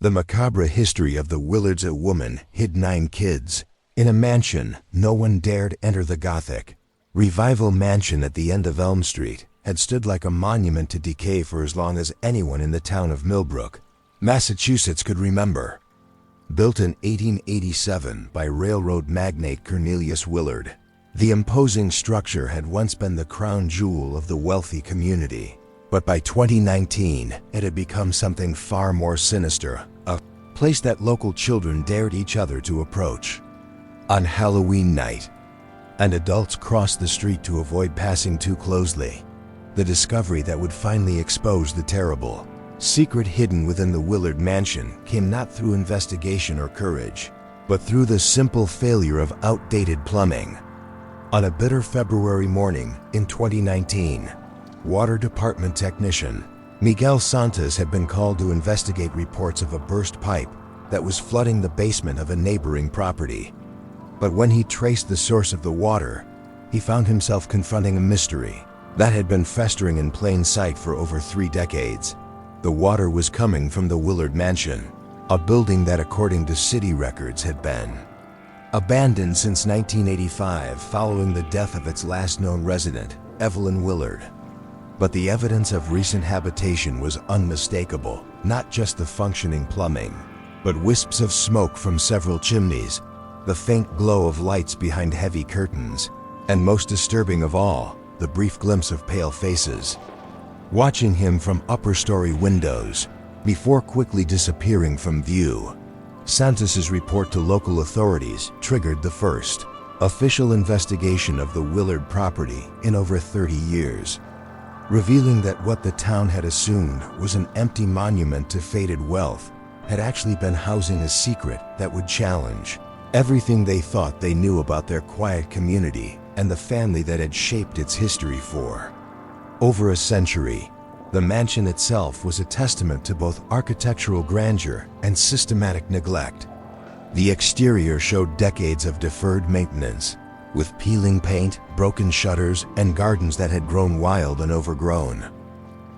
The macabre history of the WillardsA woman hid 9 kids. In a mansion, no one dared enter. The Gothic Revival Mansion at the end of Elm Street had stood like a monument to decay for as long as anyone in the town of Millbrook, Massachusetts could remember. Built in 1887 by railroad magnate Cornelius Willard, the imposing structure had once been the crown jewel of the wealthy community. But by 2019, it had become something far more sinister, a place that local children dared each other to approach. On Halloween night, and adults crossed the street to avoid passing too closely. The discovery that would finally expose the terrible secret hidden within the Willard Mansion came not through investigation or courage, but through the simple failure of outdated plumbing. On a bitter February morning in 2019, Water Department technician Miguel Santos had been called to investigate reports of a burst pipe that was flooding the basement of a neighboring property. But when he traced the source of the water, he found himself confronting a mystery that had been festering in plain sight for over 3 decades. The water was coming from the Willard Mansion, a building that, according to city records, had been abandoned since 1985 following the death of its last known resident, Evelyn Willard. But the evidence of recent habitation was unmistakable, not just the functioning plumbing, but wisps of smoke from several chimneys, the faint glow of lights behind heavy curtains, and most disturbing of all, the brief glimpse of pale faces watching him from upper-story windows before quickly disappearing from view. Santos's report to local authorities triggered the first official investigation of the Willard property in over 30 years, revealing that what the town had assumed was an empty monument to faded wealth had actually been housing a secret that would challenge everything they thought they knew about their quiet community and the family that had shaped its history for over a century. The mansion itself was a testament to both architectural grandeur and systematic neglect. The exterior showed decades of deferred maintenance, with peeling paint, broken shutters, and gardens that had grown wild and overgrown.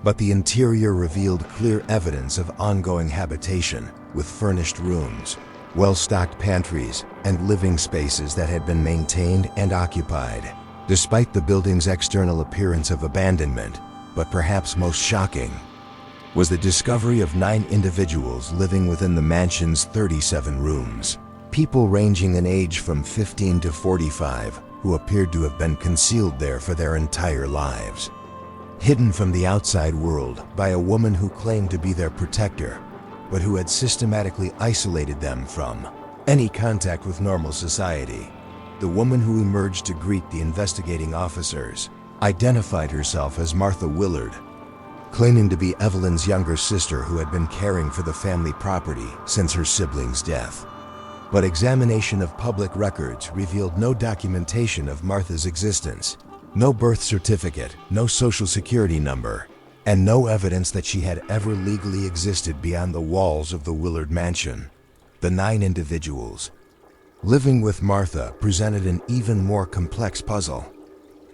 But the interior revealed clear evidence of ongoing habitation, with furnished rooms, well-stocked pantries, and living spaces that had been maintained and occupied. Despite the building's external appearance of abandonment, but perhaps most shocking, was the discovery of 9 individuals living within the mansion's 37 rooms. People ranging in age from 15 to 45, who appeared to have been concealed there for their entire lives. Hidden from the outside world by a woman who claimed to be their protector, but who had systematically isolated them from any contact with normal society. The woman who emerged to greet the investigating officers identified herself as Martha Willard, claiming to be Evelyn's younger sister who had been caring for the family property since her sibling's death. But examination of public records revealed no documentation of Martha's existence, no birth certificate, no social security number, and no evidence that she had ever legally existed beyond the walls of the Willard Mansion. The 9 individuals living with Martha presented an even more complex puzzle.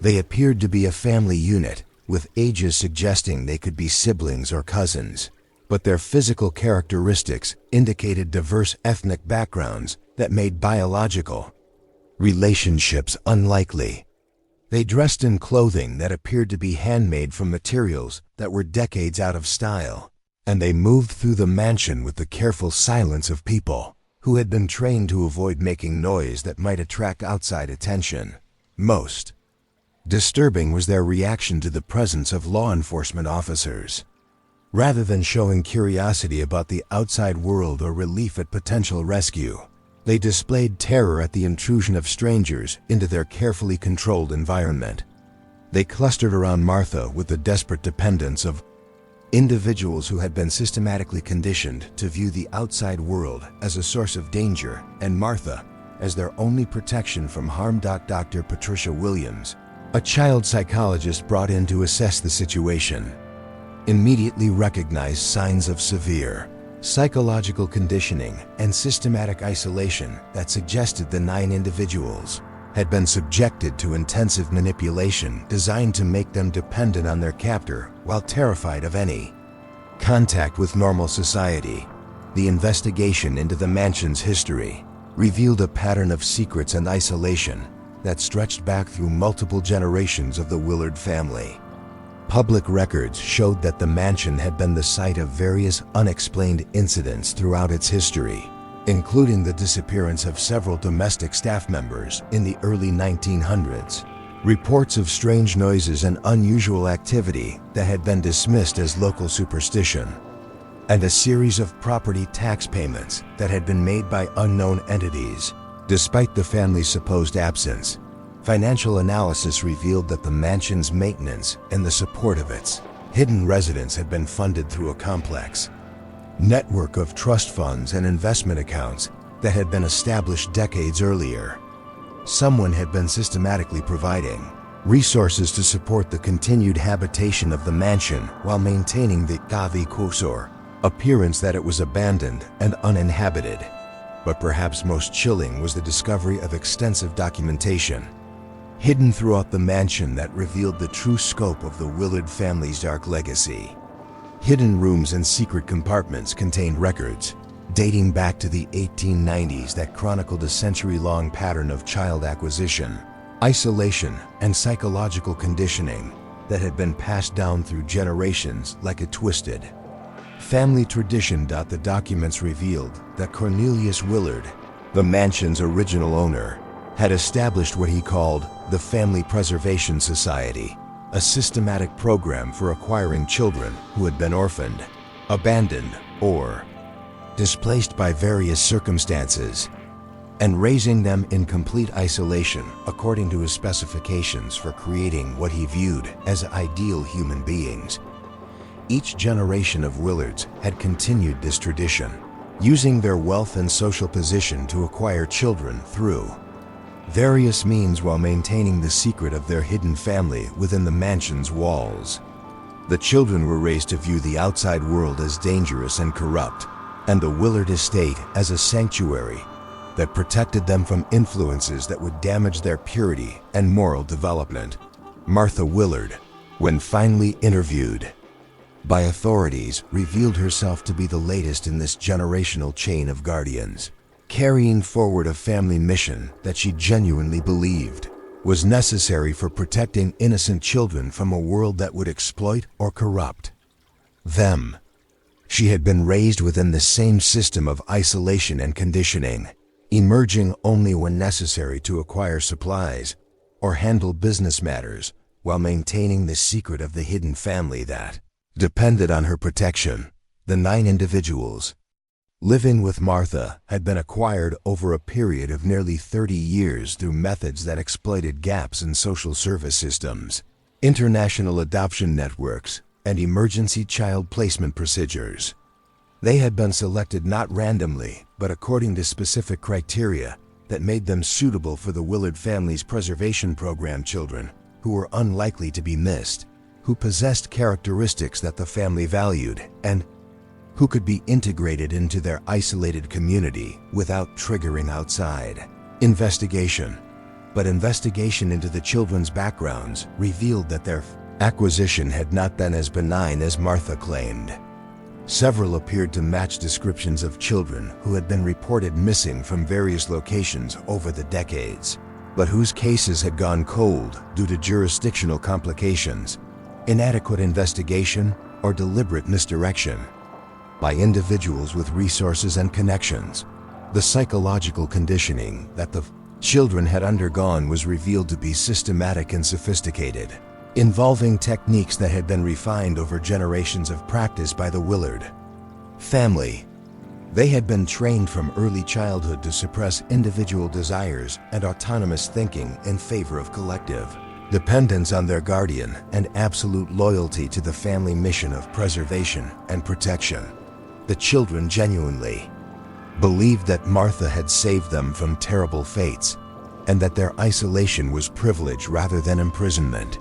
They appeared to be a family unit, with ages suggesting they could be siblings or cousins, but their physical characteristics indicated diverse ethnic backgrounds that made biological relationships unlikely. They dressed in clothing that appeared to be handmade from materials that were decades out of style, and they moved through the mansion with the careful silence of people who had been trained to avoid making noise that might attract outside attention. Most disturbing was their reaction to the presence of law enforcement officers. Rather than showing curiosity about the outside world or relief at potential rescue, they displayed terror at the intrusion of strangers into their carefully controlled environment. They clustered around Martha with the desperate dependence of individuals who had been systematically conditioned to view the outside world as a source of danger, and Martha as their only protection from harm. Dr. Patricia Williams, a child psychologist brought in to assess the situation, immediately recognized signs of severe psychological conditioning and systematic isolation that suggested the 9 individuals had been subjected to intensive manipulation designed to make them dependent on their captor while terrified of any contact with normal society. The investigation into the mansion's history revealed a pattern of secrets and isolation that stretched back through multiple generations of the Willard family. Public records showed that the mansion had been the site of various unexplained incidents throughout its history, including the disappearance of several domestic staff members in the early 1900s, reports of strange noises and unusual activity that had been dismissed as local superstition, and a series of property tax payments that had been made by unknown entities. Despite the family's supposed absence, financial analysis revealed that the mansion's maintenance and the support of its hidden residents had been funded through a complex network of trust funds and investment accounts that had been established decades earlier. Someone had been systematically providing resources to support the continued habitation of the mansion while maintaining the Gavi Kusor appearance that it was abandoned and uninhabited. But perhaps most chilling was the discovery of extensive documentation hidden throughout the mansion that revealed the true scope of the Willard family's dark legacy. Hidden rooms and secret compartments contained records dating back to the 1890s that chronicled a century-long pattern of child acquisition, isolation, and psychological conditioning that had been passed down through generations like a twisted family tradition. The documents revealed that Cornelius Willard, the mansion's original owner, had established what he called the Family Preservation Society, a systematic program for acquiring children who had been orphaned, abandoned, or displaced by various circumstances, and raising them in complete isolation according to his specifications for creating what he viewed as ideal human beings. Each generation of Willards had continued this tradition, using their wealth and social position to acquire children through various means while maintaining the secret of their hidden family within the mansion's walls. The children were raised to view the outside world as dangerous and corrupt, and the Willard estate as a sanctuary that protected them from influences that would damage their purity and moral development. Martha Willard, when finally interviewed by authorities, revealed herself to be the latest in this generational chain of guardians, carrying forward a family mission that she genuinely believed was necessary for protecting innocent children from a world that would exploit or corrupt them. She had been raised within the same system of isolation and conditioning, emerging only when necessary to acquire supplies or handle business matters while maintaining the secret of the hidden family that depended on her protection. The 9 individuals living with Martha had been acquired over a period of nearly 30 years through methods that exploited gaps in social service systems, international adoption networks, and emergency child placement procedures. They had been selected not randomly, but according to specific criteria that made them suitable for the Willard family's preservation program. Children who were unlikely to be missed, who possessed characteristics that the family valued, and who could be integrated into their isolated community without triggering outside investigation. But investigation into the children's backgrounds revealed that their acquisition had not been as benign as Martha claimed. Several appeared to match descriptions of children who had been reported missing from various locations over the decades, but whose cases had gone cold due to jurisdictional complications, inadequate investigation, or deliberate misdirection by individuals with resources and connections. The psychological conditioning that the children had undergone was revealed to be systematic and sophisticated, involving techniques that had been refined over generations of practice by the Willard family. They had been trained from early childhood to suppress individual desires and autonomous thinking in favor of collective dependence on their guardian and absolute loyalty to the family mission of preservation and protection. The children genuinely believed that Martha had saved them from terrible fates and that their isolation was privilege rather than imprisonment.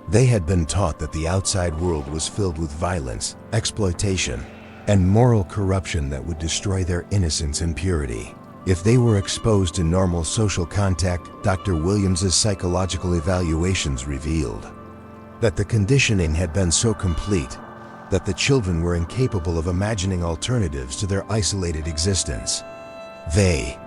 They had been taught that the outside world was filled with violence, exploitation, and moral corruption that would destroy their innocence and purity if they were exposed to normal social contact. Dr. Williams's psychological evaluations revealed that the conditioning had been so complete that the children were incapable of imagining alternatives to their isolated existence. They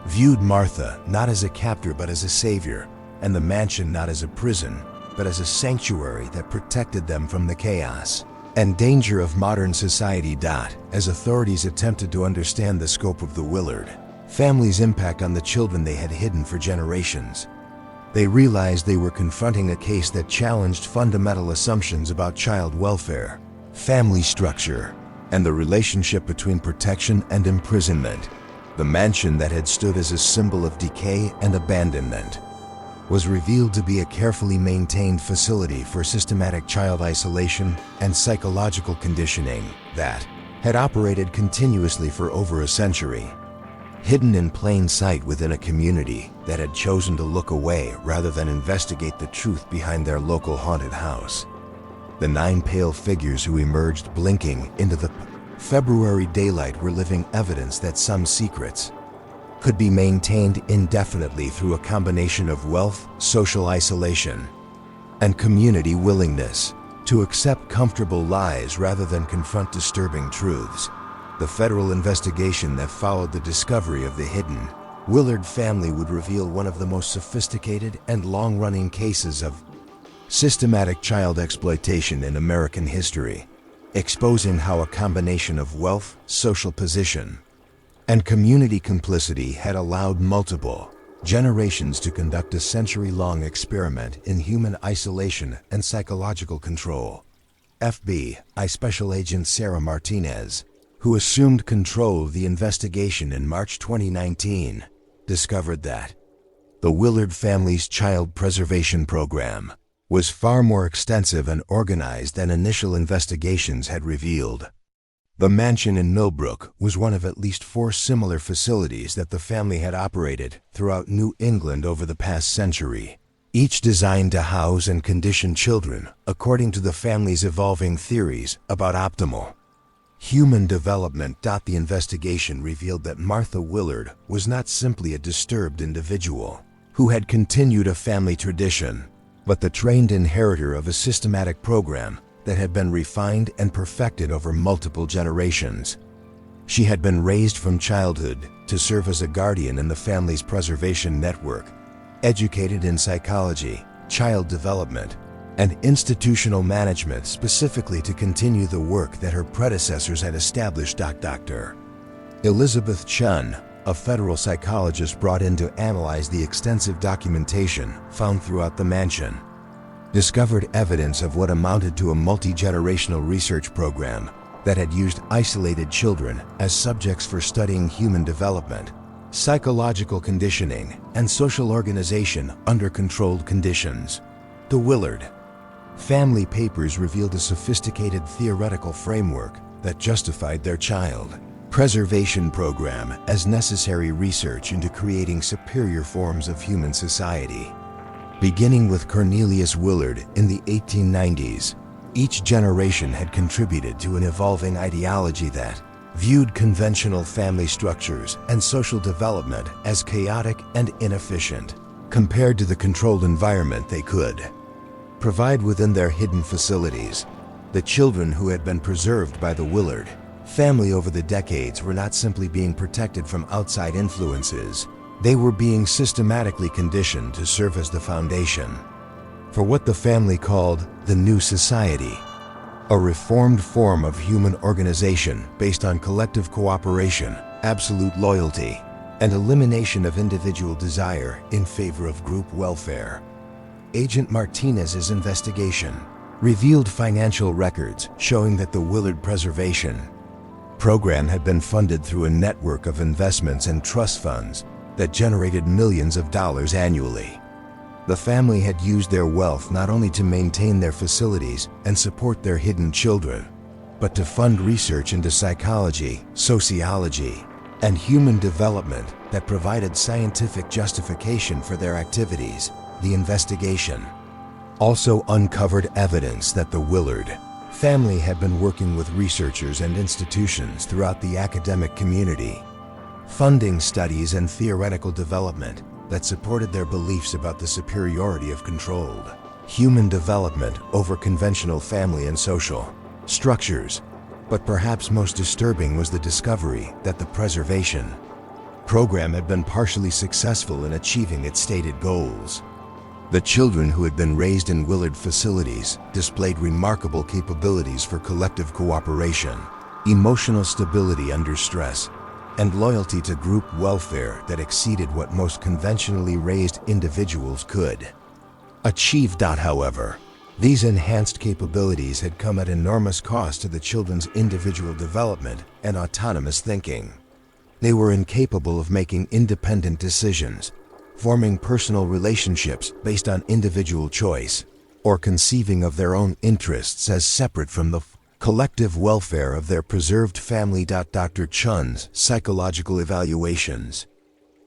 viewed Martha not as a captor but as a savior, and the mansion not as a prison, but as a sanctuary that protected them from the chaos and danger of modern society. As authorities attempted to understand the scope of the Willard family's impact on the children they had hidden for generations, they realized they were confronting a case that challenged fundamental assumptions about child welfare, family structure, and the relationship between protection and imprisonment. The mansion that had stood as a symbol of decay and abandonment was revealed to be a carefully maintained facility for systematic child isolation and psychological conditioning that had operated continuously for over a century. Hidden in plain sight within a community that had chosen to look away rather than investigate the truth behind their local haunted house. The 9 pale figures who emerged blinking into the February daylight were living evidence that some secrets could be maintained indefinitely through a combination of wealth, social isolation, and community willingness to accept comfortable lies rather than confront disturbing truths. The federal investigation that followed the discovery of the hidden Willard family would reveal one of the most sophisticated and long-running cases of systematic child exploitation in American history, exposing how a combination of wealth, social position, and community complicity had allowed multiple generations to conduct a century-long experiment in human isolation and psychological control. FBI Special Agent Sarah Martinez, who assumed control of the investigation in March 2019, discovered that the Willard family's child preservation program was far more extensive and organized than initial investigations had revealed. The mansion in Millbrook was one of at least 4 similar facilities that the family had operated throughout New England over the past century, each designed to house and condition children according to the family's evolving theories about optimal human development. The investigation revealed that Martha Willard was not simply a disturbed individual who had continued a family tradition, but the trained inheritor of a systematic program that had been refined and perfected over multiple generations. She had been raised from childhood to serve as a guardian in the family's preservation network, educated in psychology, child development, and institutional management specifically to continue the work that her predecessors had established. Dr. Elizabeth Chun, a federal psychologist brought in to analyze the extensive documentation found throughout the mansion, discovered evidence of what amounted to a multi-generational research program that had used isolated children as subjects for studying human development, psychological conditioning, and social organization under controlled conditions. The Willard family papers revealed a sophisticated theoretical framework that justified their child preservation program as necessary research into creating superior forms of human society. Beginning with Cornelius Willard in the 1890s, each generation had contributed to an evolving ideology that viewed conventional family structures and social development as chaotic and inefficient, compared to the controlled environment they could provide within their hidden facilities. The children who had been preserved by the Willard family over the decades were not simply being protected from outside influences, they were being systematically conditioned to serve as the foundation for what the family called the New Society, a reformed form of human organization based on collective cooperation, absolute loyalty, and elimination of individual desire in favor of group welfare. Agent Martinez's investigation revealed financial records showing that the Willard Preservation program had been funded through a network of investments and trust funds that generated millions of dollars annually. The family had used their wealth not only to maintain their facilities and support their hidden children, but to fund research into psychology, sociology, and human development that provided scientific justification for their activities. The investigation also uncovered evidence that the Willard family had been working with researchers and institutions throughout the academic community, funding studies and theoretical development that supported their beliefs about the superiority of controlled human development over conventional family and social structures. But perhaps most disturbing was the discovery that the preservation program had been partially successful in achieving its stated goals. The children who had been raised in Willard facilities displayed remarkable capabilities for collective cooperation, emotional stability under stress, and loyalty to group welfare that exceeded what most conventionally raised individuals could achieve. However, these enhanced capabilities had come at enormous cost to the children's individual development and autonomous thinking. They were incapable of making independent decisions, forming personal relationships based on individual choice, or conceiving of their own interests as separate from the collective welfare of their preserved family. Dr. Chun's psychological evaluations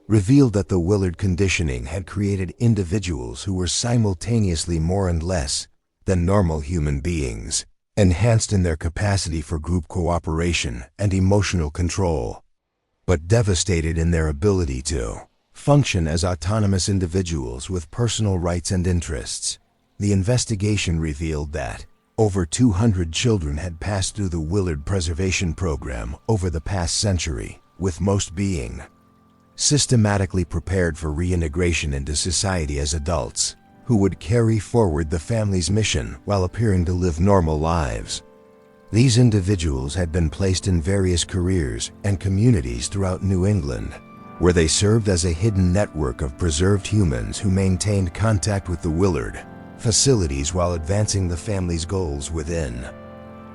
revealed that the Willard conditioning had created individuals who were simultaneously more and less than normal human beings, enhanced in their capacity for group cooperation and emotional control, but devastated in their ability to function as autonomous individuals with personal rights and interests. The investigation revealed that over 200 children had passed through the Willard Preservation Program over the past century, with most being systematically prepared for reintegration into society as adults who would carry forward the family's mission while appearing to live normal lives. These individuals had been placed in various careers and communities throughout New England, where they served as a hidden network of preserved humans who maintained contact with the Willard facilities while advancing the family's goals within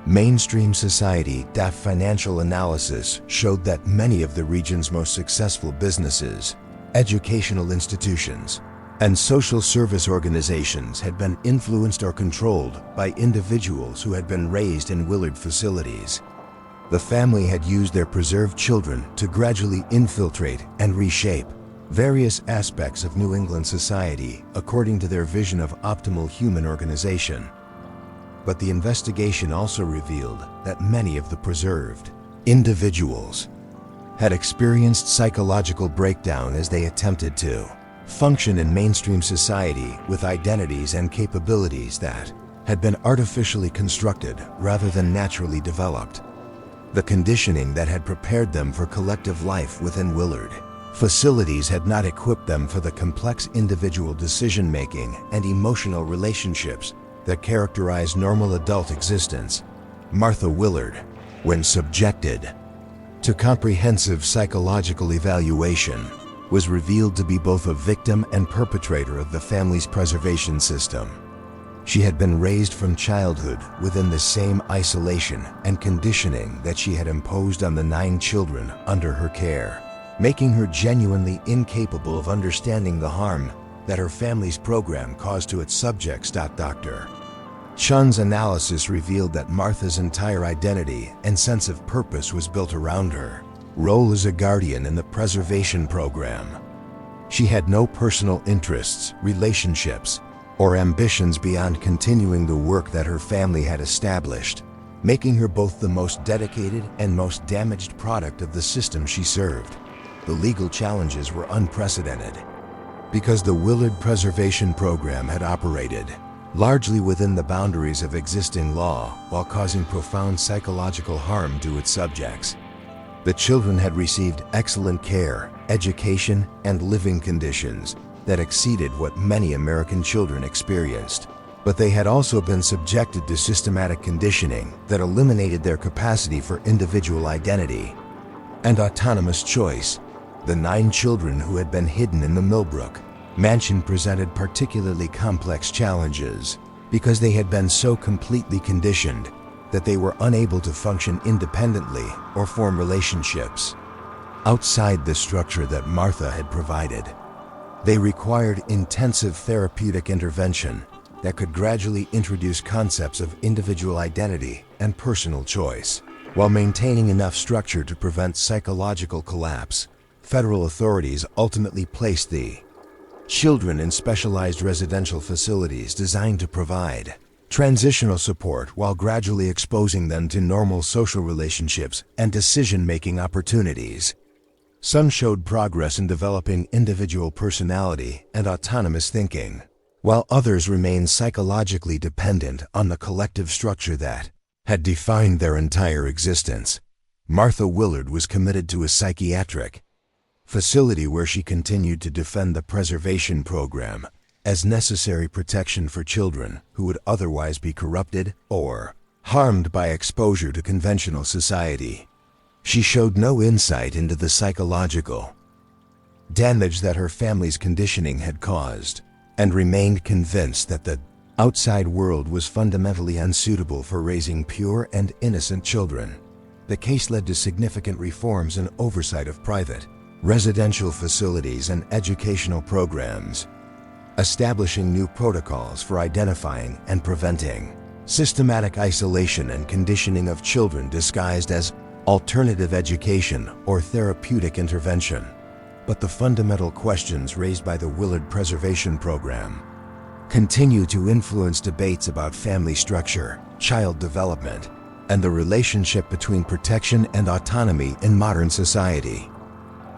mainstream society. Financial analysis showed that many of the region's most successful businesses, educational institutions, and social service organizations had been influenced or controlled by individuals who had been raised in Willard facilities. The family had used their preserved children to gradually infiltrate and reshape various aspects of New England society according to their vision of optimal human organization. But the investigation also revealed that many of the preserved individuals had experienced psychological breakdown as they attempted to function in mainstream society with identities and capabilities that had been artificially constructed rather than naturally developed. The conditioning that had prepared them for collective life within Willard facilities had not equipped them for the complex individual decision-making and emotional relationships that characterize normal adult existence. Martha Willard, when subjected to comprehensive psychological evaluation, was revealed to be both a victim and perpetrator of the family's preservation system. She had been raised from childhood within the same isolation and conditioning that she had imposed on the 9 children under her care, making her genuinely incapable of understanding the harm that her family's program caused to its subjects. Dr. Chun's analysis revealed that Martha's entire identity and sense of purpose was built around her role as a guardian in the preservation program. She had no personal interests, relationships, or ambitions beyond continuing the work that her family had established, making her both the most dedicated and most damaged product of the system she served. The legal challenges were unprecedented because the Willard Preservation Program had operated largely within the boundaries of existing law while causing profound psychological harm to its subjects. The children had received excellent care, education, and living conditions that exceeded what many American children experienced. But they had also been subjected to systematic conditioning that eliminated their capacity for individual identity and autonomous choice. The 9 children who had been hidden in the Millbrook Mansion presented particularly complex challenges because they had been so completely conditioned that they were unable to function independently or form relationships outside the structure that Martha had provided. They required intensive therapeutic intervention that could gradually introduce concepts of individual identity and personal choice, while maintaining enough structure to prevent psychological collapse. Federal authorities ultimately placed the children in specialized residential facilities designed to provide transitional support while gradually exposing them to normal social relationships and decision-making opportunities. Some showed progress in developing individual personality and autonomous thinking, while others remained psychologically dependent on the collective structure that had defined their entire existence. Martha Willard was committed to a psychiatric facility where she continued to defend the preservation program as necessary protection for children who would otherwise be corrupted or harmed by exposure to conventional society. She showed no insight into the psychological damage that her family's conditioning had caused, and remained convinced that the outside world was fundamentally unsuitable for raising pure and innocent children. The case led to significant reforms and oversight of private residential facilities and educational programs, establishing new protocols for identifying and preventing systematic isolation and conditioning of children disguised as alternative education or therapeutic intervention. But the fundamental questions raised by the Willard Preservation Program continue to influence debates about family structure, child development, and the relationship between protection and autonomy in modern society.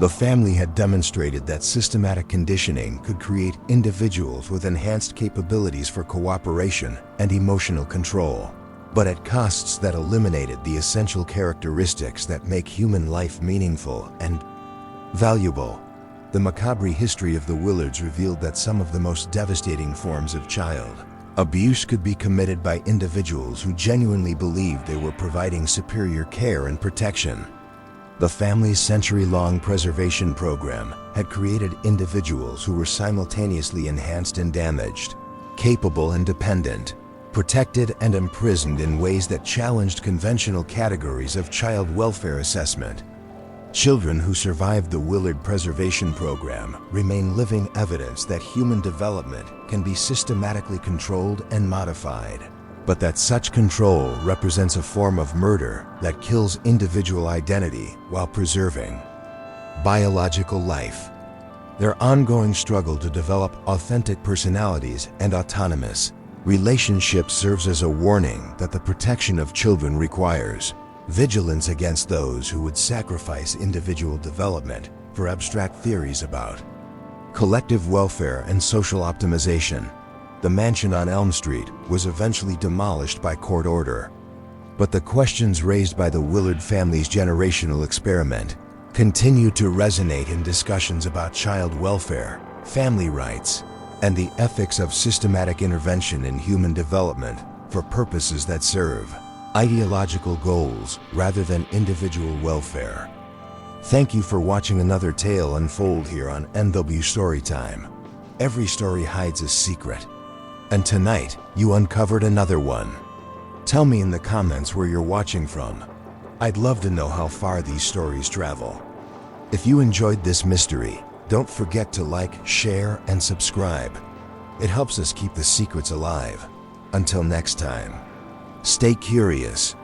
The family had demonstrated that systematic conditioning could create individuals with enhanced capabilities for cooperation and emotional control, but at costs that eliminated the essential characteristics that make human life meaningful and valuable. The macabre history of the Willards revealed that some of the most devastating forms of child abuse could be committed by individuals who genuinely believed they were providing superior care and protection. The family's century-long preservation program had created individuals who were simultaneously enhanced and damaged, capable and dependent, protected and imprisoned in ways that challenged conventional categories of child welfare assessment. Children who survived the Willard Preservation Program remain living evidence that human development can be systematically controlled and modified, but that such control represents a form of murder that kills individual identity while preserving biological life. Their ongoing struggle to develop authentic personalities and autonomous relationships serves as a warning that the protection of children requires vigilance against those who would sacrifice individual development for abstract theories about collective welfare and social optimization. The mansion on Elm Street was eventually demolished by court order, but the questions raised by the Willard family's generational experiment continue to resonate in discussions about child welfare, family rights, and the ethics of systematic intervention in human development for purposes that serve ideological goals rather than individual welfare. Thank you for watching another tale unfold here on NW Storytime. Every story hides a secret, and tonight you uncovered another one. Tell me in the comments where you're watching from. I'd love to know how far these stories travel. If you enjoyed this mystery, don't forget to like, share, and subscribe. It helps us keep the secrets alive. Until next time, stay curious,